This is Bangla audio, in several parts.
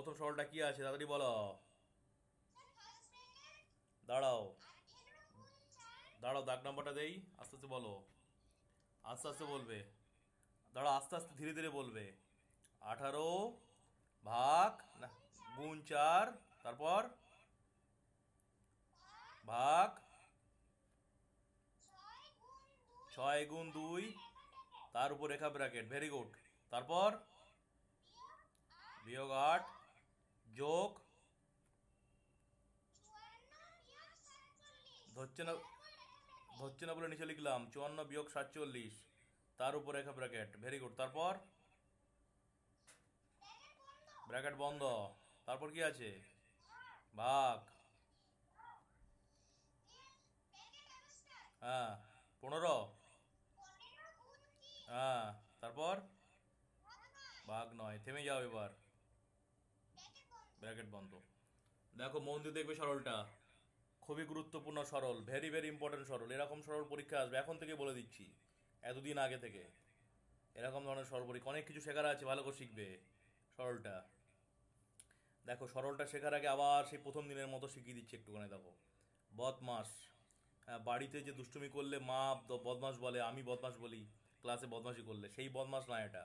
প্রথম সরলটা কি আছে তাড়াতাড়ি বলো। দাঁড়াও, দাঁড়াও, দাগ নাম্বারটা দেই, আস্তে আস্তে বলো, আস্তে আস্তে বলবে। দাঁড়াও, আস্তে আস্তে ধীরে ধীরে বলবে। 18 ভাগ না, গুণ 4, তারপর ভাগ 6 গুণ 2, তার উপর রেখা ব্র্যাকেট, ভেরি গুড। তারপর বিয়োগ 8 যোগ, ধরছে না, ধরছে না বলে নিচে লিখলাম 54 - 47, তার উপর রেখা ব্র্যাকেট, ভেরি গুড। তারপর ব্র্যাকেট বন্ধ, তারপর কি আছে, ভাগ, হ্যাঁ 15, হ্যাঁ তারপর ভাগ 9, থেমে যাও এবার, ব্র্যাকেট বন্ধ। দেখো মন দিয়ে দেখবে সরলটা, খুবই গুরুত্বপূর্ণ সরল, ভেরি ভেরি ইম্পর্টেন্ট সরল। এরকম সরল পরীক্ষা আসবে, এখন থেকে বলে দিচ্ছি, এতদিন আগে থেকে। এরকম ধরনের সরল পরীক্ষা অনেক কিছু শেখার আছে, ভালো করে শিখবে সরলটা। দেখো সরলটা শেখার আগে আবার সেই প্রথম দিনের মতো শিখিয়ে দিচ্ছি একটুখানি, দেখো। বদমাস, হ্যাঁ, বাড়িতে যে দুষ্টুমি করলে মা বদমাস বলে, আমি বদমাস বলি ক্লাসে বদমাশি করলে, সেই বদমাস না এটা।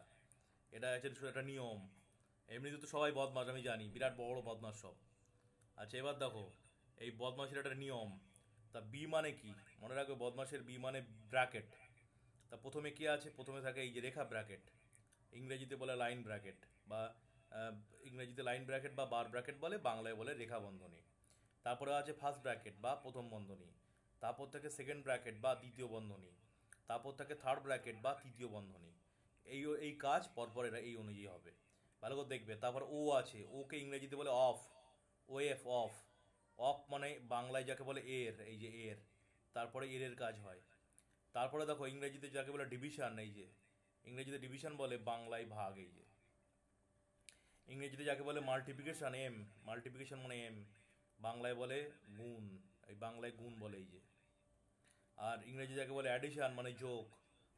এটা অ্যাকচুয়ালি শুধু একটা নিয়ম। এমনিতে তো সবাই বদমাস, আমি জানি, বিরাট বড় বড় বদমাস সব। আচ্ছা এবার দেখো, এই বদমাসের একটা নিয়ম। তা বি মানে কি, মনে রাখবে, বদমাসের বি মানে ব্র্যাকেট। তা প্রথমে কি আছে, প্রথমে থাকে এই যে রেখা ব্র্যাকেট, ইংরেজিতে বলে লাইন ব্র্যাকেট, বা আহ, ইংরেজিতে লাইন ব্র্যাকেট বা বার ব্র্যাকেট বলে, বাংলায় বলে রেখা বন্ধনী। তারপরে আছে ফার্স্ট ব্র্যাকেট বা প্রথম বন্ধনী, তারপর থেকে সেকেন্ড ব্র্যাকেট বা দ্বিতীয় বন্ধনী, তারপর থেকে থার্ড ব্র্যাকেট বা তৃতীয় বন্ধনী। এই কাজ পরপর এরা এই অনুযায়ী হবে, ভালো করে দেখবে। তারপর ও আছে, ওকে ইংরেজিতে বলে of, O F, of. Of মানে বাংলায় যাকে বলে এর, এই যে এর, তারপরে এর কাজ হয়। তারপরে দেখো ইংরেজিতে যাকে বলে ডিভিশন, এই যে ইংরেজিতে ডিভিশন বলে, বাংলায় ভাগ, এই যে ইংরেজিতে যাকে বলে মাল্টিপ্লিকেশন, এম, মাল্টিপ্লিকেশন মানে এম, বাংলায় বলে গুণ, এই বাংলায় গুণ বলে, এই যে। আর ইংরেজি যাকে বলে অ্যাডিশন মানে যোগ,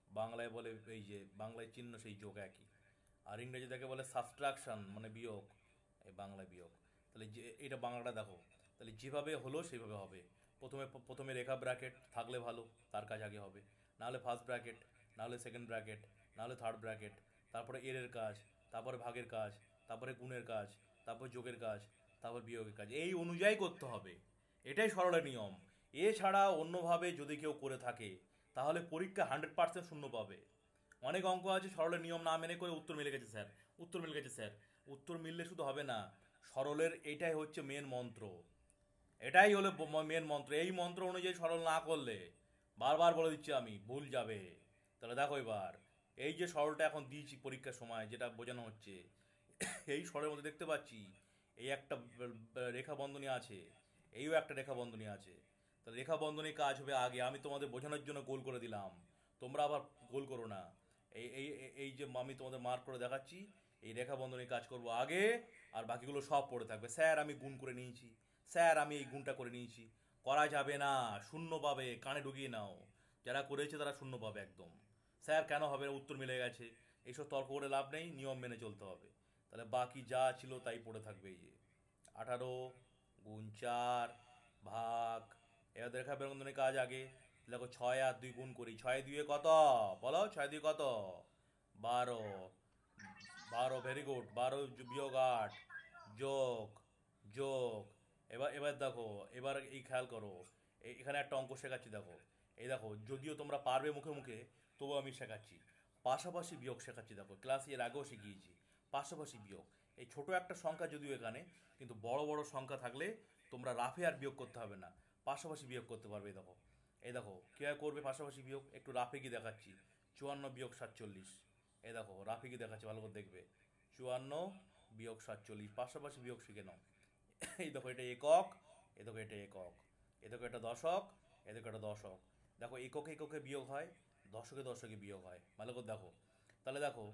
বাংলায় বলে এই যে বাংলায় চিহ্ন সেই যোগ একই। আর ইংরেজি যাকে বলে সাবট্রাকশন মানে বিয়োগ, এই বাংলায় বিয়োগ। তাহলে যে এটা বাংলাটা দেখো, তাহলে যেভাবে হলো সেইভাবে হবে। প্রথমে প্রথমে রেখা ব্র্যাকেট থাকলে ভালো, তার কাজ আগে হবে। নাহলে ফার্স্ট ব্র্যাকেট, নাহলে সেকেন্ড ব্র্যাকেট, নাহলে থার্ড ব্র্যাকেট, তারপরে এর কাজ, তারপরে ভাগের কাজ, তারপরে গুণের কাজ, তারপর যোগের কাজ, তারপর বিয়োগের কাজ, এই অনুযায়ী করতে হবে। এটাই সরলের নিয়ম। এছাড়া অন্যভাবে যদি কেউ করে থাকে, তাহলে পরীক্ষা 100% শূন্য পাবে। অনেক অঙ্ক আছে সরলের নিয়ম না মেনে করে উত্তর মিলে গেছে স্যার, উত্তর মিলে গেছে স্যার। উত্তর মিললে শুধু হবে না, সরলের এটাই হচ্ছে মেন মন্ত্র, এটাই হলো মেন মন্ত্র। এই মন্ত্র অনুযায়ী সরল না করলে, বারবার বলে দিচ্ছি আমি, ভুল যাবে। তাহলে দেখো এবার, এই যে সরলটা এখন দিয়েছি পরীক্ষার সময় যেটা বোঝানো হচ্ছে, এই সরলের মধ্যে দেখতে পাচ্ছি এই একটা রেখা বন্ধনী আছে, এইও একটা রেখা বন্ধনী আছে। তাহলে রেখা বন্ধনীর কাজ হবে আগে, আমি তোমাদের বোঝানোর জন্য গোল করে দিলাম, তোমরা আবার গোল করো না। এই এই এই যে আমি তোমাদের মার্ক করে দেখাচ্ছি, এই রেখা বন্ধনীর কাজ করব আগে, আর বাকিগুলো সব পড়ে থাকবে। স্যার আমি গুণ করে নিয়েছি, স্যার আমি এই গুণটা করে নিয়েছি, করা যাবে না, শূন্য পাবে, কানে ঢুকিয়ে নাও। যারা করেছে তারা শূন্য পাবে একদম। স্যার কেন হবে না, উত্তর মিলে গেছে, এইসব তর্ক করে লাভ নেই, নিয়ম মেনে চলতে হবে। তাহলে বাকি যা ছিল তাই পড়ে থাকবে, এই যে 18 × 4 ভাগ, এবার দেখা বেরঙ্গনের কাজ আগে। দেখো 6 আর 2 গুণ করি, 6 2 কত, বলো 6 2 কত, 12, 12 ভেরি গুড, 12 বিয়োগ 8 যোগ, যোগ। এবার এবার দেখো, এবার এই খেয়াল করো, এখানে একটা অঙ্ক শেখাচ্ছি দেখো। এই দেখো, যদিও তোমরা পারবে মুখে মুখে, তবু আমি শেখাচ্ছি। পাশাপাশি বিয়োগ শেখাচ্ছি, দেখো ক্লাসে এর আগেও শিখিয়েছি। পাশাপাশি বিয়োগ, এই ছোট একটা সংখ্যা যদিও এখানে, কিন্তু বড় বড় সংখ্যা থাকলে তোমরা রাফে আর বিয়োগ করতে হবে না, পাশাপাশি বিয়োগ করতে পারবে। এই দেখো, এই দেখো কীভাবে করবে পাশাপাশি বিয়োগ, একটু রাফে কি দেখাচ্ছি। 54 - 47, এই দেখো রাফে কি দেখাচ্ছি, ভালো করে দেখবে। 54 - 47, পাশাপাশি বিয়োগ শিখে নাও। এই দেখো এটা একক, এ দেখো এটা একক, এ দেখো এটা দশক, এ দেখো এটা দশক। দেখো এককে এককে বিয়োগ হয়, দশকে দশকে বিয়োগ হয়, ভালো করে দেখো। তাহলে দেখো,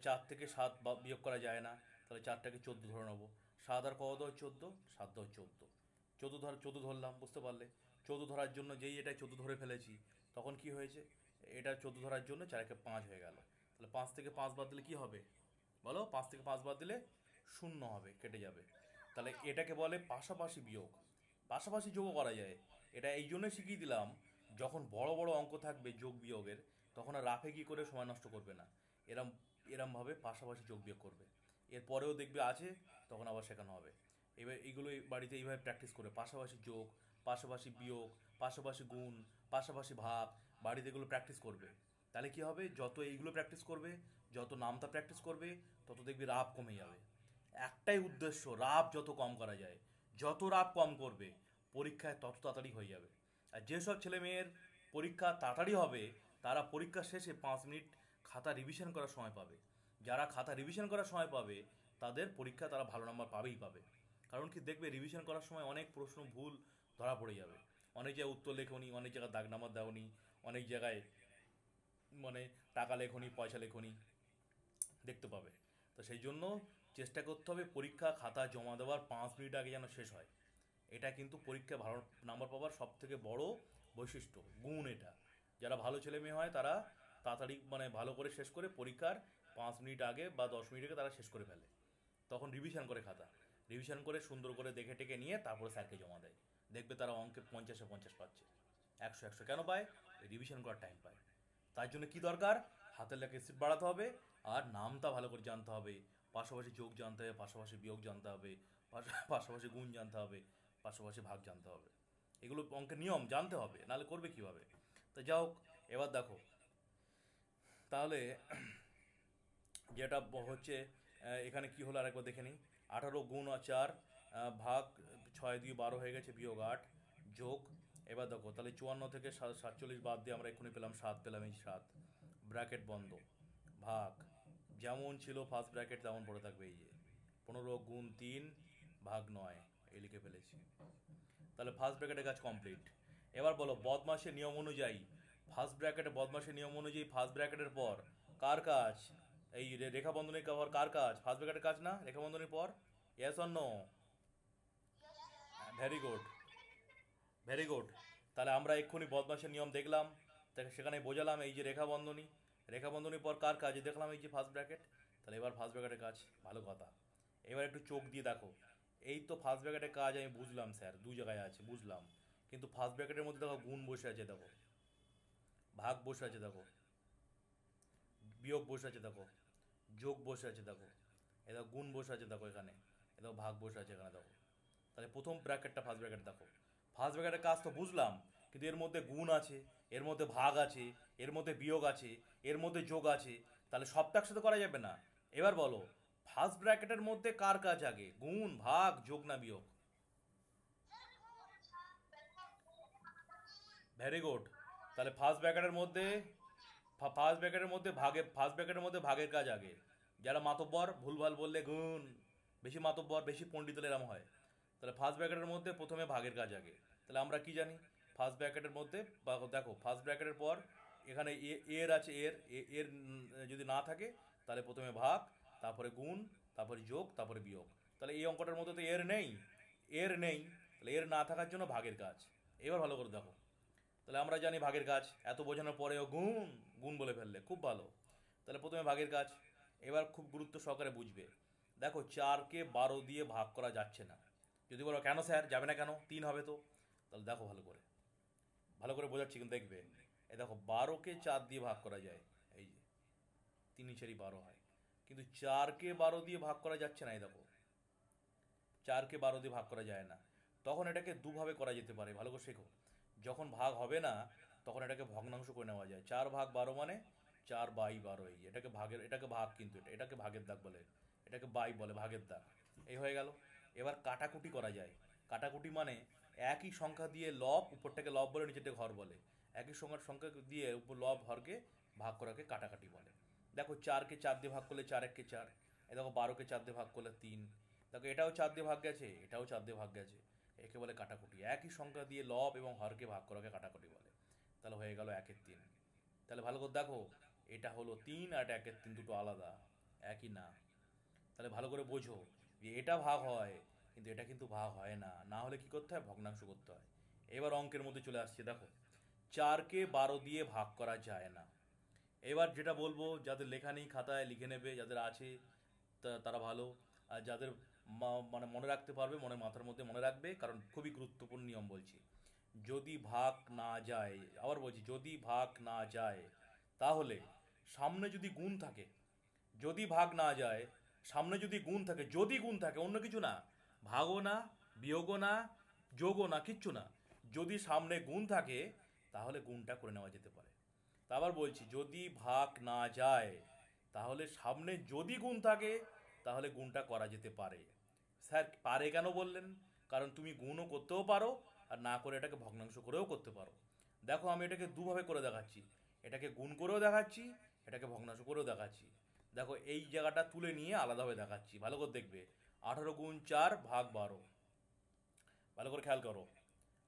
4 থেকে 7 বিয়োগ করা যায় না, তাহলে 4টাকে 14 ধরে নেবো। 7 আর কত হয় 14, 7 হয় 14, 14 ধরলাম, বুঝতে পারলে। 14 ধরার জন্য যেই এটা 14 ধরে ফেলেছি, তখন কি হয়েছে, এটা 14 ধরার জন্য 4 × 5 হয়ে গেল। তাহলে 5 থেকে 5 বাদ দিলে কি হবে, বলো, 5 থেকে 5 বাদ দিলে শূন্য হবে, কেটে যাবে। তাহলে এটাকে বলে পাশাপাশি বিয়োগ। পাশাপাশি যোগও করা যায়। এটা এই জন্য শিখিয়ে দিলাম, যখন বড় বড় অঙ্ক থাকবে যোগ বিয়োগের, তখন আর রাফে কি করে সময় নষ্ট করবে না। এরম এরমভাবে পাশাপাশি যোগ বিয়োগ করবে। এরপরেও দেখবে আছে, তখন আবার শেখানো হবে। এবার এইগুলো বাড়িতে এইভাবে প্র্যাকটিস করে, পাশাপাশি যোগ, পাশাপাশি বিয়োগ, পাশাপাশি গুণ, পাশাপাশি ভাগ, বাড়িতে এগুলো প্র্যাকটিস করবে। তাহলে কি হবে, যত এইগুলো প্র্যাকটিস করবে, যত নামতা প্র্যাকটিস করবে, তত দেখবি রাফ কমে যাবে। একটাই উদ্দেশ্য, রাফ যত কম করা যায়। যত রাফ কম করবে, পরীক্ষায় তত তাড়াতাড়ি হয়ে যাবে। আর যেসব ছেলে মেয়ের পরীক্ষা তাড়াতাড়ি হবে, তারা পরীক্ষা শেষে 5 মিনিট খাতা রিভিশন করার সময় পাবে। যারা খাতা রিভিশন করার সময় পাবে, তাদের পরীক্ষা তারা ভালো নাম্বার পাবেই পাবে। কারণ কি, দেখবে রিভিশন করার সময় অনেক প্রশ্ন ভুল ধরা পড়ে যাবে। অনেক জায়গায় উত্তর লেখনি, অনেক জায়গায় দাগ নাম্বার দেওনি, অনেক জায়গায় মানে টাকা লেখনি, পয়সা লেখনি, দেখতে পাবে। তো সেই জন্য চেষ্টা করতে হবে পরীক্ষা খাতা জমা দেওয়ার 5 মিনিট আগে যেন শেষ হয়। এটা কিন্তু পরীক্ষায় ভালো নাম্বার পাওয়ার সব থেকে বড় বৈশিষ্ট্য, গুণ এটা। যারা ভালো ছেলে মেয়ে হয়, তারা তাড়াতাড়ি ভালো করে শেষ করে পরীক্ষার 5 মিনিট আগে বা 10 মিনিট আগে তারা শেষ করে ফেলে। তখন রিভিশন করে খাতা, রিভিশন করে সুন্দর করে দেখে টেকে নিয়ে তারপরে স্যারকে জমা দেয়। দেখবে তারা অঙ্কে 50-এ 50 পাচ্ছে, 100-এ 100 কেন পায়? রিভিশন করার টাইম পায়। তার জন্য কি দরকার? হাতের লেখা স্পিড বাড়াতে হবে, আর নামটা ভালো করে জানতে হবে, পাশাপাশি যোগ জানতে হবে, পাশাপাশি বিয়োগ জানতে হবে, পাশাপাশি গুণ জানতে হবে, পাশাপাশি ভাগ জানতে হবে। এগুলো অঙ্কের নিয়ম জানতে হবে, নাহলে করবে কিভাবে? তো যাই হোক, এবার দেখো তাহলে যেটা হচ্ছে, এখানে কি হলো আরেকবার দেখে নিই। 18 গুণ 4 ভাগ 6 2 12 হয়ে গেছে, বিয়োগ 8 যোগ। এবার দেখো তাহলে 54 থেকে 47 বাদ দিয়ে আমরা এক্ষুনি পেলাম 7, পেলাম এই 7, ব্র্যাকেট বন্ধ, ভাগ যেমন ছিল ফার্স্ট ব্র্যাকেট তেমন পড়ে থাকবে। এই যে 15 গুণ 3 ভাগ 9, এই লিখে ফেলেছি। তাহলে ফার্স্ট ব্র্যাকেটের কাজ কমপ্লিট। এবার বলো বদমাশের নিয়ম অনুযায়ী, ফার্স্ট ব্র্যাকেটে বদমাশের নিয়ম অনুযায়ী ফার্স্ট ব্র্যাকেটের পর কার কাজ? এই রেখা বন্ধনীর পর কার কাজ? ফার্স্ট ব্র্যাকেটের কাজ না রেখা বন্ধনীর পর? Yes or no? Very good, very good. তাহলে আমরা এক্ষুনি বদমাশের নিয়ম দেখলাম, সেখানে বোঝালাম এই যে রেখা বন্ধনী, রেখা বন্ধনীর পর কার কাজ দেখলাম, এই যে ফার্স্ট ব্র্যাকেট। তাহলে এবার ফার্স্ট ব্র্যাকেটের কাজ, ভালো কথা। এবার একটু চোখ দিয়ে দেখো। এই তো ফার্স্ট ব্র্যাকেটের কাজ আমি বুঝলাম স্যার, দু জায়গায় আছে বুঝলাম, কিন্তু ফার্স্ট ব্র্যাকেটের মধ্যে দেখো গুণ বসে আছে, দেখো ভাগ বসে আছে, দেখো বিয়োগ বসে আছে, দেখো যোগ বসে আছে, দেখো এ দেখো গুণ বসে আছে, দেখো এখানে এ দেখো ভাগ বসে আছে এখানে, দেখো। তাহলে প্রথম ব্র্যাকেটটা ফার্স্ট ব্র্যাকেট দেখো, ফার্স্ট ব্র্যাকেটের কাজ তো বুঝলাম, কিন্তু এর মধ্যে গুণ আছে, এর মধ্যে ভাগ আছে, এর মধ্যে বিয়োগ আছে, এর মধ্যে যোগ আছে, তাহলে সবটা একসাথে করা যাবে না। এবার বলো ফার্স্ট ব্র্যাকেটের মধ্যে কার কাজ আগে, গুণ ভাগ যোগ না বিয়োগ? Very good. তাহলে ফার্স্ট ব্র্যাকেটের মধ্যে ভাগের কাজ আগে। যারা মাতব্বর ভুলভাল বললে গুণ, বেশি মাতব্বর বেশি পণ্ডিত হলে এরম হয়। তাহলে ফার্স্ট ব্র্যাকেটের মধ্যে প্রথমে ভাগের কাজ আগে। তাহলে আমরা কি জানি, ফার্স্ট ব্র্যাকেটের মধ্যে দেখো ফার্স্ট ব্র্যাকেটের পর এখানে এর আছে, এর যদি না থাকে, তাহলে প্রথমে ভাগ, তারপরে গুণ, তারপরে যোগ, তারপরে বিয়োগ। তাহলে এই অঙ্কটার মধ্যে তো এর নেই, এর নেই, তাহলে এর না থাকার জন্য ভাগের কাজ। এবার ভালো করে দেখো, তাহলে আমরা জানি ভাগের কাজ, এত বোঝানোর পরেও গুণ, গুণ বলে ফেললে, খুব ভালো। তাহলে প্রথমে ভাগের কাজ, এবার খুব গুরুত্ব সহকারে বুঝবে। দেখো 4কে 12 দিয়ে ভাগ করা যাচ্ছে না। যদি বলো কেন স্যার যাবে না কেন, 3 হবে তো। তাহলে দেখো ভালো করে, ভালো করে বোঝাচ্ছি কিন্তু দেখবে। এই দেখো 12কে 4 দিয়ে ভাগ করা যায়, এই যে 3 4 12 হয়, কিন্তু 4কে 12 দিয়ে ভাগ করা যাচ্ছে না। এই দেখো 4কে 12 দিয়ে ভাগ করা যায় না। তখন এটাকে দুভাবে করা যেতে পারে, ভালো করে শেখো। যখন ভাগ হবে না, তখন এটাকে ভগ্নাংশ করে নেওয়া যায়। 4 ভাগ 12 মানে 4/12। এই এটাকে ভাগের, এটাকে ভাগ, কিন্তু এটাকে ভাগের দাগ বলে, এটাকে বাই বলে, ভাগের দাগ। এই হয়ে গেল। এবার কাটাকুটি করা যায়। কাটাকুটি মানে একই সংখ্যা দিয়ে লব, উপরটাকে লব বলে নিচেরটাকে হর বলে। একই সংখ্যার সংখ্যা দিয়ে উপর লব হরকে ভাগ করাকে কাটাকাটি বলে। দেখো 4কে 4 দিয়ে ভাগ করলে 4 1 4, এ দেখো 12কে 4 দিয়ে ভাগ করলে 3, দেখো এটাও 4 দিয়ে ভাগ গেছে, এটাও 4 দিয়ে ভাগ গেছে। একে বলে কাটাকুটি। একই সংখ্যা দিয়ে লব এবং হরকে ভাগ করাকে কাটাকুটি বলে। তাহলে হয়ে গেল 1/3। তাহলে ভালো করে দেখো, এটা হলো 3 আর এটা 1/3, দুটো আলাদা, একই না। তাহলে ভালো করে বোঝো যে এটা ভাগ হয়, কিন্তু এটা কিন্তু ভাগ হয় না। না হলে কি করতে হয়, ভগ্নাংশ করতে হয়। এবার অঙ্কের মধ্যে চলে আসছে, দেখো 4কে 12 দিয়ে ভাগ করা যায় না। এবার যেটা বলবো, যাদের লেখা নেই খাতায় লিখে নেবে, যাদের আছে তারা ভালো। আর যাদের মানে মনে রাখতে পারবে, মনে মাথার মধ্যে মনে রাখবে, কারণ খুবই গুরুত্বপূর্ণ নিয়ম বলছি। যদি ভাগ না যায়, আবার বলছি, যদি ভাগ না যায় তাহলে সামনে যদি গুণ থাকে, যদি ভাগ না যায়, সামনে যদি গুণ থাকে, যদি গুণ থাকে, অন্য কিছু না, ভাগও না, বিয়োগও না, যোগও না, কিচ্ছু না, যদি সামনে গুণ থাকে তাহলে গুণটা করে নেওয়া যেতে পারে। তা আবার বলছি, যদি ভাগ না যায় তাহলে সামনে যদি গুণ থাকে তাহলে গুণটা করা যেতে পারে। স্যার পারে কেন বললেন? কারণ তুমি গুণও করতেও পারো, আর না করে এটাকে ভগ্নাংশ করেও করতে পারো। দেখো আমি এটাকে দুভাবে করে দেখাচ্ছি, এটাকে গুণ করেও দেখাচ্ছি, এটাকে ভগ্নাংশ করেও দেখাচ্ছি। দেখো এই জায়গাটা তুলে নিয়ে আলাদাভাবে দেখাচ্ছি, ভালো করে দেখবে। 18 গুণ 4 ভাগ 12, ভালো করে খেয়াল করো।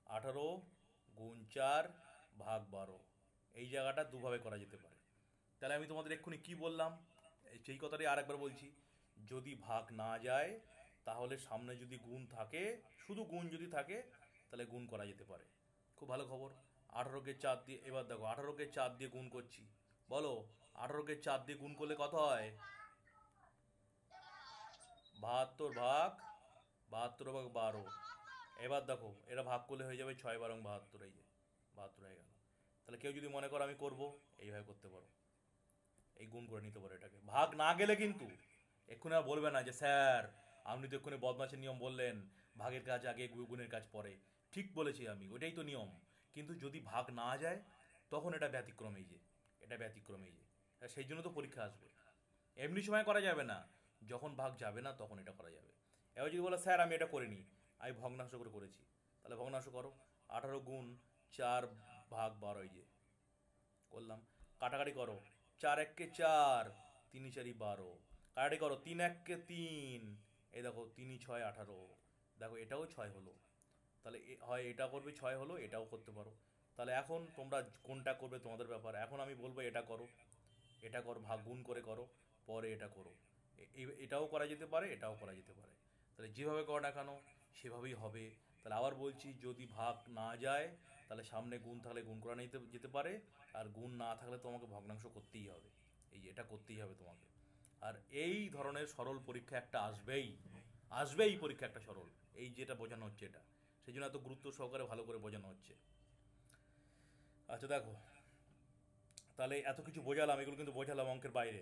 18 গুণ 4 ভাগ 12, এই জায়গাটা দুভাবে করা যেতে পারে। তাহলে আমি তোমাদের এক্ষুনি কি বললাম, সেই কথাটাই আরেকবার বলছি। যদি ভাগ না যায় তাহলে সামনে যদি গুণ থাকে, শুধু গুণ যদি থাকে তাহলে গুণ করা যেতে পারে। খুব ভালো খবর। 18 কে 4 দিয়ে, এবার দেখো 18 কে 4 দিয়ে গুণ করছি, বলো 18 কে 4 দিয়ে গুণ করলে কত হয়? 72 ভাগ এবার দেখো এটা ভাগ করলে হয়ে যাবে 6 12 72, এই যে 72 হয়ে গেল। তাহলে কেউ যদি মনে করো আমি করব, এইভাবে করতে পারো, এই গুণ করে নিতে পারো এটাকে। ভাগ না গেলে কিন্তু এক্ষুনি আর বলবে না যে স্যার আপনি তো এক্ষুনি বদমাশের নিয়ম বললেন, ভাগের কাজ আগে গুণের কাজ পরে। ঠিক বলেছি আমি, ওইটাই তো নিয়ম। কিন্তু যদি ভাগ না যায় তখন এটা ব্যতিক্রম, এই যে এটা ব্যতিক্রম, এই যে সেই জন্য তো পরীক্ষা আসবে। এমনি সময় করা যাবে না, যখন ভাগ যাবে না তখন এটা করা যাবে। এবার যদি বলো স্যার আমি এটা করিনি, আমি ভগ্নাংশ করে করেছি, তাহলে ভগ্নাংশ করো। 18 গুণ 4 ভাগ 12, এই যে করলাম। কাটাকাটি করো, 4 1 কে 4, 3 4 12, কাটাকাটি করো, 3 1 কে 3, এই দেখো 3 6 18, দেখো এটাও 6 হলো। তাহলে হয় এটা করবে, 6 হলো, এটাও করতে পারো। তাহলে এখন তোমরা কোনটা করবে তোমাদের ব্যাপার। এখন আমি বলবো এটা করো, এটা করো, ভাগ গুণ করে করো, পরে এটা করো। এটাও করা যেতে পারে, এটাও করা যেতে পারে। তাহলে যেভাবে করো না কেন সেভাবেই হবে। তাহলে আবার বলছি, যদি ভাগ না যায় তাহলে সামনে গুণ থাকলে গুণ করা নিতে যেতে পারে, আর গুণ না থাকলে তোমাকে ভগ্নাংশ করতেই হবে, এই যে এটা করতেই হবে তোমাকে। আর এই ধরনের সরল পরীক্ষা একটা আসবেই, আসবেই পরীক্ষা একটা সরল, এই যেটা বোঝানো হচ্ছে এটা, সেই জন্য এত গুরুত্ব সহকারে ভালো করে বোঝানো হচ্ছে। আচ্ছা দেখো, তাহলে এত কিছু বোঝালাম, এগুলো কিন্তু বোঝালাম অঙ্কের বাইরে।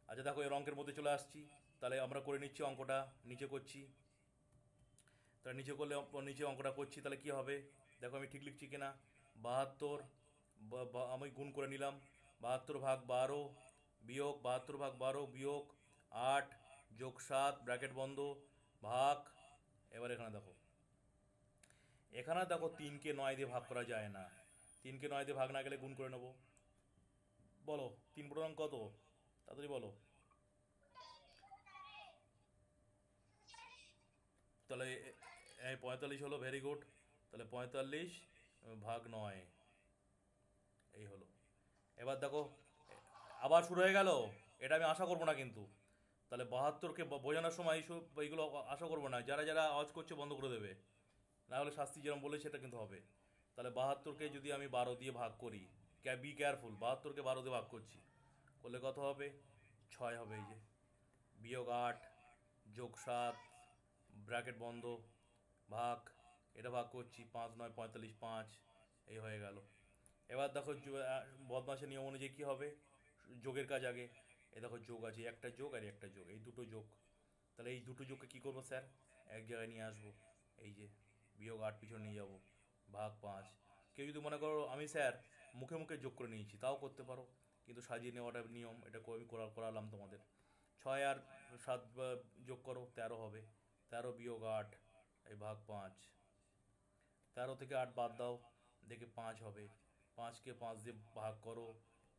আচ্ছা দেখো এর অঙ্কের মধ্যে চলে আসছি, তাহলে আমরা করে নিচ্ছি অঙ্কটা, নিচে করছি। তাহলে নিচে করলে নিচে অঙ্কটা করছি, তাহলে কি হবে দেখো আমি ঠিক লিখছি কিনা। 72, আমি গুণ করে নিলাম, 72 ভাগ 12 বিয়োগ 72 ভাগ 12 বিয়োগ 8 যোগ 7 ব্র্যাকেট বন্ধ ভাগ, এবার এখানে দেখো, এখানে দেখো 3 কে 9 দিয়ে ভাগ করা যায় না, 3 কে 9 দিয়ে ভাগ না গেলে গুণ করে নেবো। বলো 3 পূর্ণাঙ্ক কত, তাড়াতাড়ি বলো। তাহলে 45 হলো, ভেরি গুড। তাহলে 45 ভাগ 9, এই হলো। এবার দেখো আবার শুরু হয়ে গেল, এটা আমি আশা করবো না কিন্তু। তাহলে 72কে বোঝানোর সময় এইসব এইগুলো আশা করবো না, যারা যারা আওয়াজ করছে বন্ধ করে দেবে, না হলে শাস্তি যেরকম বলে সেটা কিন্তু হবে। তাহলে 72কে যদি আমি 12 দিয়ে ভাগ করি, বি কেয়ারফুল, 72কে 12 দিয়ে ভাগ করছি, করলে কত হবে? 6 হবে, এই যে বিয়োগ 8 যোগ 7 ব্র্যাকেট বন্ধ ভাগ, এটা ভাগ করছি, 5 9 45 5, এই হয়ে গেল। এবার দেখো বদমাসের নিয়ম অনুযায়ী কী হবে, যোগের কাজ আগে। এই দেখো যোগ আছে, একটা যোগ আর একটা যোগ, এই দুটো যোগ। তাহলে এই দুটো যোগকে কী করবো স্যার, এক জায়গায় নিয়ে আসবো, এই যে বিয়োগ 8 পিছনে নিয়ে যাবো ভাগ 5। কেউ যদি মনে করো আমি স্যার মুখে মুখে যোগ করে নিয়েছি, তাও করতে পারো, কিন্তু সাজিয়ে নেওয়াটা নিয়ম, এটা আমি করালাম তোমাদের। 6 আর 7 যোগ করো, 13 হবে, 13 বিয়োগ 8, এই ভাগ 5, 13 থেকে 8 বাদ দাও, দেখে 5 হবে, 5কে 5 দিয়ে ভাগ করো,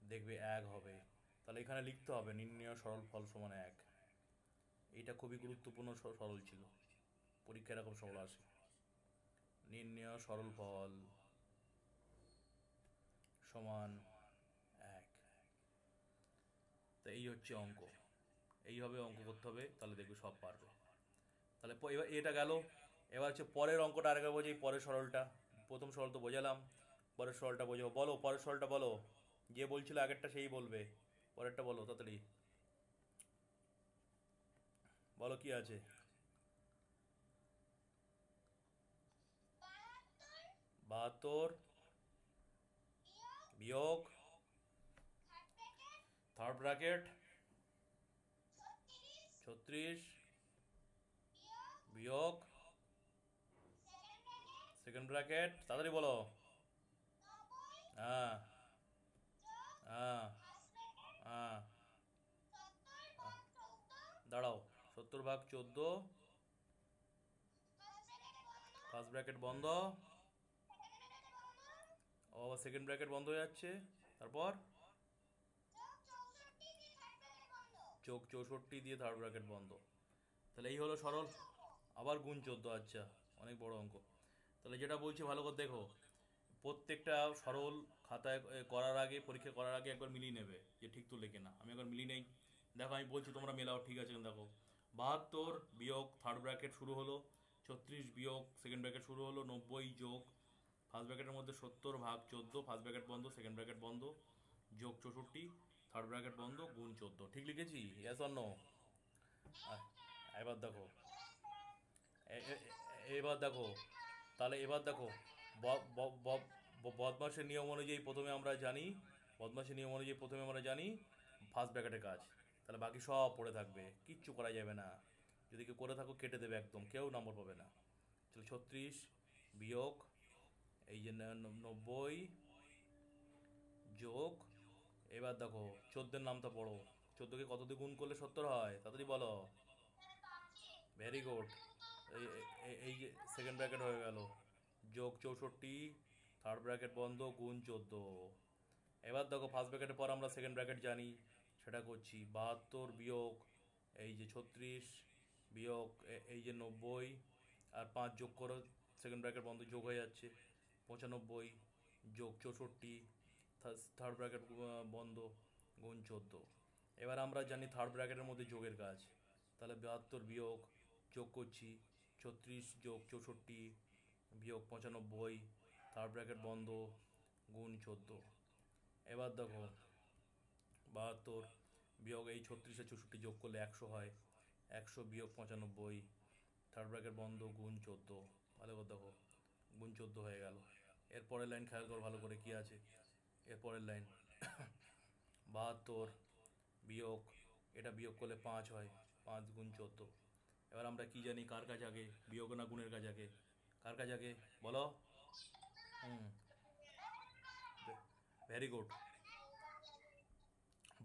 দেখবে 1 হবে। তাহলে এখানে লিখতে হবে নির্ণয় সরল ফল সমান 1। এটা খুবই গুরুত্বপূর্ণ সরল ছিল, পরীক্ষায় এরকম সরল আসে, নির্ণয় সরল ফল সমান 1। তো এই হচ্ছে অঙ্ক, এইভাবে অঙ্ক করতে হবে, তাহলে দেখবে সব পারবে। তাহলে এবার এটা গেল। এবার হচ্ছে পরের অঙ্কটা আরেকবার বোঝাই, পরের সরলটা। প্রথম সরল তো বোঝালাম, পরের সরলটা বোঝাবো। বলো পরের সরলটা বলো, যে বলছিল আগেরটা সেই বলবে, পরেরটা বলো তাড়াতাড়ি। বলো কি আছে? 72 বিয়োগ থার্ড ব্র্যাকেট 36 বিয়োগ সেকেন্ড ব্র্যাকেট, তাড়াতাড়ি বলো। হ্যাঁ, হ্যাঁ, হ্যাঁ, দাঁড়াও। 70/14 ফার্স্ট ব্র্যাকেট বন্ধ, ও আবার সেকেন্ড ব্র্যাকেট বন্ধ হয়ে যাচ্ছে, তারপর যোগ 64 দিয়ে থার্ড ব্র্যাকেট বন্ধ। তাহলে এই হলো সরল। আবার গুণ 14, আচ্ছা, অনেক বড় অঙ্ক। তাহলে যেটা বলছি ভালো করে দেখো, প্রত্যেকটা সরল খাতায় করার আগে, পরীক্ষা করার আগে একবার মিলিয়ে নেবে যে ঠিক তো লেখে না। আমি একবার মিলিয়ে নেই, দেখো আমি বলছি তোমরা মেলাও, ঠিক আছে? দেখো 72 বিয়োগ থার্ড ব্র্যাকেট শুরু হলো, 36 বিয়োগ সেকেন্ড ব্র্যাকেট শুরু হলো, 90 যোগ ফার্স্ট ব্র্যাকেটের মধ্যে 70/14 ফার্স্ট ব্র্যাকেট বন্ধ, সেকেন্ড ব্র্যাকেট বন্ধ, যোগ 64 থার্ড ব্র্যাকেট বন্ধ, গুণ 14। ঠিক লিখেছি? Yes or no? এবার দেখো, এবার দেখো, তাহলে এবার দেখো, বদমাসের নিয়ম অনুযায়ী প্রথমে আমরা জানি, বদমাসের নিয়ম অনুযায়ী প্রথমে আমরা জানি ফার্স্ট ব্র্যাকেটের কাজ। তাহলে বাকি সব পড়ে থাকবে, কিচ্ছু করা যাবে না। যদি কেউ করে থাকো কেটে দেবে একদম, কেউ নম্বর পাবে না। তাহলে 36 বিয়োগ এই যে 90 যোগ, এবার দেখো 14-এর নামটা পড়ো। 14কে কত দিয়ে গুণ করলে 70 হয়? তাড়াতাড়ি বলো। Very good. এই যে সেকেন্ড ব্র্যাকেট হয়ে গেল, যোগ 64 থার্ড ব্র্যাকেট বন্ধ, গুণ 14। এবার দেখো ফার্স্ট ব্র্যাকেটের পর আমরা সেকেন্ড ব্র্যাকেট জানি, সেটা করছি। 72 বিয়োগ এই যে 36 বিয়োগ এই যে 90 আর 5 যোগ করো, সেকেন্ড ব্র্যাকেট বন্ধ, যোগ হয়ে যাচ্ছে 95 যোগ 64 থার্ড ব্র্যাকেট বন্ধ, গুণ 14। এবার আমরা জানি থার্ড ব্র্যাকেটের মধ্যে যোগের কাজ। তাহলে 72 বিয়োগ যোগ করছি 36 যোগ 64 বিয়োগ 95 থার্ড ব্র্যাকেট বন্ধ, গুণ 14। এবার দেখো 72 বিয়োগ এই 36 আর 64 যোগ করলে 100 হয়, 100 বিয়োগ 95 থার্ড ব্র্যাকেট বন্ধ, গুণ 14। ভালো করে দেখো, গুণ 14 হয়ে গেল। এরপরের লাইন খেয়াল করো ভালো করে, কি আছে এরপরের লাইন? 72 বিয়োগ, এটা বিয়োগ করলে 5 হয়, 5 গুণ 14। এবার আমরা কি জানি, কার কাজ আগে, বিয়োগ না গুণের কাজ আগে? কার কাজ আগে বলো? হুম, ভেরি গুড,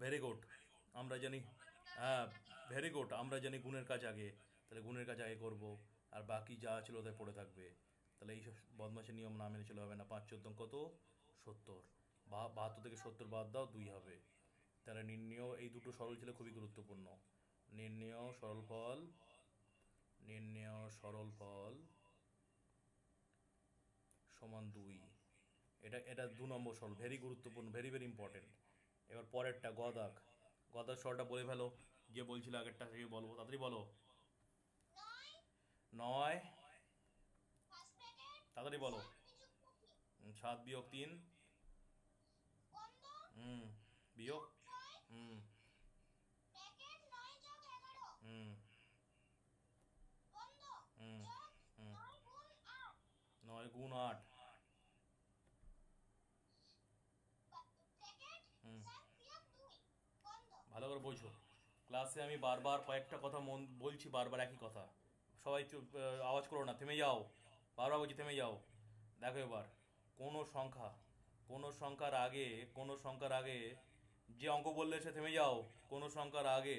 ভেরি গুড। আমরা জানি, হ্যাঁ, ভেরি গুড, আমরা জানি গুণের কাজ আগে। তাহলে গুণের কাজ আগে করব, আর বাকি যা ছিল তাই পড়ে থাকবে। তাহলে এইসব বদমাশের নিয়ম না মেনে চলে হবে না। 5 × 14 কত? 70। 72 থেকে 70 বাদ দাও, 2 হবে। তাহলে নির্ণেয় এই দুটো সরল ছিল খুবই গুরুত্বপূর্ণ। নির্ণেয় সরল ফল, নির্ণেয় সরল ফল সমান 2। এটা এটা 2 নম্বর সরল, ভেরি গুরুত্বপূর্ণ, ভেরি ভেরি ইম্পর্টেন্ট। এবার পরেরটা গদাক, গদার সরলটা বলে ফেলো, যে বলছিল আগেরটা থেকে বলবো, তাড়াতাড়ি বলো। 9, তাড়াতাড়ি বলো। 7 বিয়োগ 3, হুম, বিয়োগ, হুম, হুম, হুম, হুম, 9 গুণ 8, হুম, ভালো করে বোঝো। ক্লাসে আমি বারবার কয়েকটা কথা মন বলছি, বারবার একই কথা। সবাই চুপ, আওয়াজ করো না, থেমে যাও। বারবার বলছি থেমে যাও। দেখো এবার, কোনো সংখ্যা, কোনো সংখ্যার আগে, কোনো সংখ্যার আগে যে অঙ্ক বললে সে থেমে যাও। কোনো সংখ্যার আগে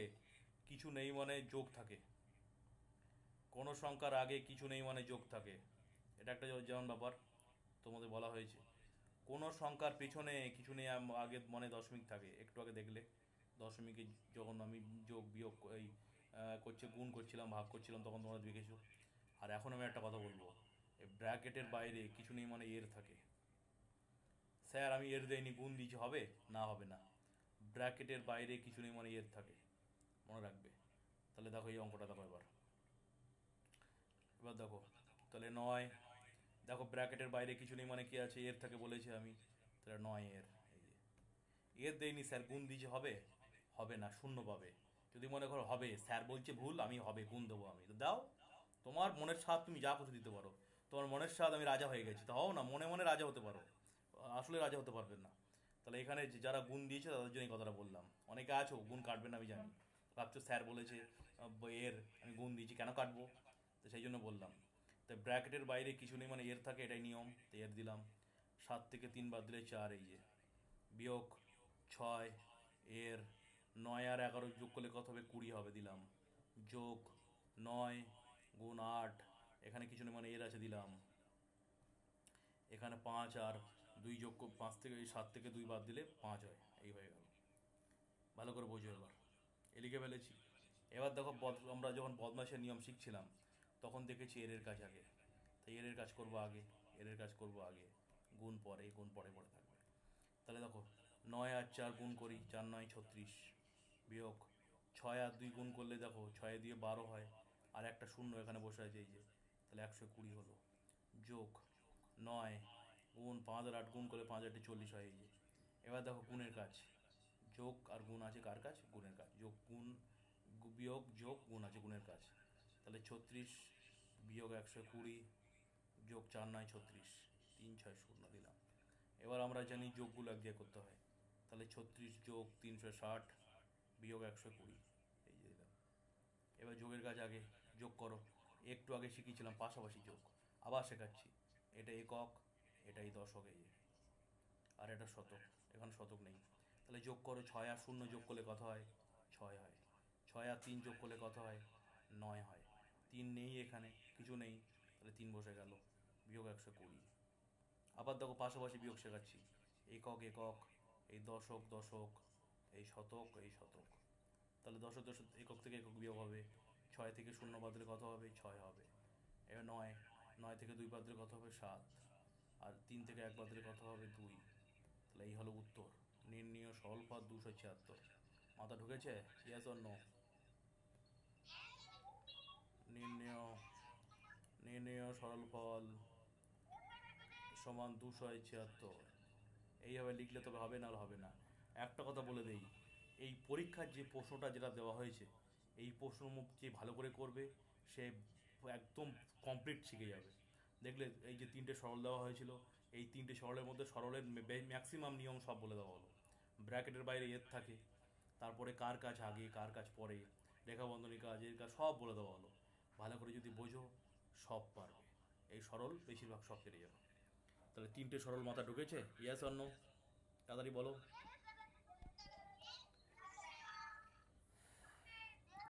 কিছু নেই মানে যোগ থাকে, কোনো সংখ্যার আগে কিছু নেই মানে যোগ থাকে। এটা একটা যেমন ব্যাপার তোমাদের বলা হয়েছে। কোনো সংখ্যার পিছনে কিছু নেই আগে মানে দশমিক থাকে, একটু আগে দেখলে দশমিকে যখন আমি যোগ বিয়োগ এই করছে, গুণ করছিলাম, ভাগ করছিলাম, তখন তোমরা দেখেছো। আর এখন আমি একটা কথা বলবো, এই ব্র্যাকেটের বাইরে কিছু নেই মানে এর থাকে। স্যার আমি এর দেয়নি, গুণ দিয়েছি, হবে না? হবে না। ব্র্যাকেটের বাইরে কিছু নেই মানে এর থাকে, মনে রাখবে। তাহলে দেখো এই অঙ্কটা দেখো এবার, এবার দেখো, তাহলে 9, দেখো ব্র্যাকেটের বাইরে কিছু নেই মানে কি আছে, এর থাকে বলেছি আমি। তাহলে 9 এর, এই যে এর দেয়নি স্যার, গুণ দিয়েছে, হবে? হবে না, শূন্য পাবে। যদি মনে করো হবে, স্যার বলছে ভুল, আমি হবে গুণ দেবো, আমি তো দাও। তোমার মনের স্বাদ তুমি যা খুশি দিতে পারো। তোমার মনের স্বাদ আমি রাজা হয়ে গেছি, তো হও না, মনে মনে রাজা হতে পারো, আসলে রাজা হতে পারবেন না। তাহলে এখানে যারা গুণ দিয়েছে তাদের জন্য এই কথাটা বললাম। অনেকে আছো গুণ কাটবে না আমি জানি, ভাবছো স্যার বলেছে এর আমি গুণ দিয়েছি কেন কাটবো, তো সেই জন্য বললাম। তো ব্র্যাকেটের বাইরে কিছু নেই, মানে এর থাকে, এটাই নিয়ম, তো এর দিলাম। 7 থেকে 3 বাদ দিলে 4, এই যে বিয়োগ 6 এর 9 আর 11 যোগ করলে কত হবে, 20 হবে, দিলাম। যোগ 9 গুণ 8, এখানে কিছু নেই মানে এর আছে, দিলাম। এখানে 5 আর 2 যোগ 7 থেকে 2 বাদ দিলে 5 হয়, এই হয়ে গেল। ভালো করে বোঝো এবার, এ লিখে ফেলেছি। এবার দেখো আমরা যখন বদমাশের নিয়ম শিখছিলাম তখন দেখেছি এর কাজ আগে, তাই এর কাজ করবো আগে, এর কাজ করবো আগে, গুণ পরে, গুণ পরে পরে থাকবে। তাহলে দেখো 9 আর 4 গুণ করি, 4 9 36, বিয়োগ 6 আর 2 গুণ করলে দেখো 6 দিয়ে 12 হয়, আর একটা শূন্য এখানে বসে আছে, এই যে, তাহলে 120 হলো। যোগ 9 গুণ 5 আর 8 গুণ করলে 5 8 40 হয়, এই যে। এবার দেখো গুণের কাজ, যোগ আর গুণ আছে, কার কাজ, গুণের কাজ। যোগ গুণ, বিয়োগ যোগ গুণ আছে, গুণের কাজ। তাহলে 36 বিয়োগ 120 যোগ 4 9 36, 3 6 0 দিলাম। এবার আমরা জানি যোগগুলো এক জায়গায় করতে হয়, তাহলে 36 যোগ 360 বিয়োগ 120, এই যে দিলাম। এবার যোগের কাজ আগে, যোগ করো। একটু আগে শিখিয়েছিলাম পাশাপাশি যোগ, আবার শেখাচ্ছি। এটা একক, এটা এই দশক, এই যে, আর এটা শতক, এখানে শতক নেই। তাহলে যোগ করো, 6 আর 0 যোগ করলে কত হয়, 6 হয়। 6 আর 3 যোগ করলে কত হয়, 9 হয়। 3 নেই এখানে, কিছু নেই, তাহলে 3 বসে গেল। বিয়োগ 120। আবার দেখো পাশাপাশি বিয়োগ শেখাচ্ছি, একক একক, এই দশক দশক, এই শতক এই শতক। তাহলে দশক দশক, একক থেকে একক বিয়োগ হবে। 6 থেকে 0 বাদ দিলে কত হবে, 6 হবে। এবার 9 থেকে 2 বাদ দিলে কত হবে, 7। আর 3 থেকে 1 বাদ দিলে কত হবে, 2। তাহলে এই হলো উত্তর, নির্ণীয় সরলপথ 276। মাথা ঢুকেছে, ইয়েস অর নো? নির্ণীয় নির্ণীয় সরলফল সমান 276। এইভাবে লিখলে তবে হবে, না হবে না। একটা কথা বলে দেই, এই পরীক্ষার যে প্রশ্নটা যেটা দেওয়া হয়েছে, এই প্রশ্ন যে ভালো করে করবে সে একদম কমপ্লিট শিখে যাবে। দেখলে এই যে 3টে সরল দেওয়া হয়েছিল, এই 3টে সরলের মধ্যে সরলের ম্যাক্সিমাম নিয়ম সব বলে দেওয়া হলো। ব্র্যাকেটের বাইরে এর থাকে, তারপরে কার কাজ আগে কার কাজ পরে, রেখাবন্ধনী কাজ, এর কাজ সব বলে দেওয়া হলো। ভালো করে যদি বোঝো সব পারবে, এই সরল বেশিরভাগ সব পেরে যাবে। তাহলে 3টে সরল মাথা ঢুকেছে, ইয়েস অর নো? তাড়াতাড়ি বলো।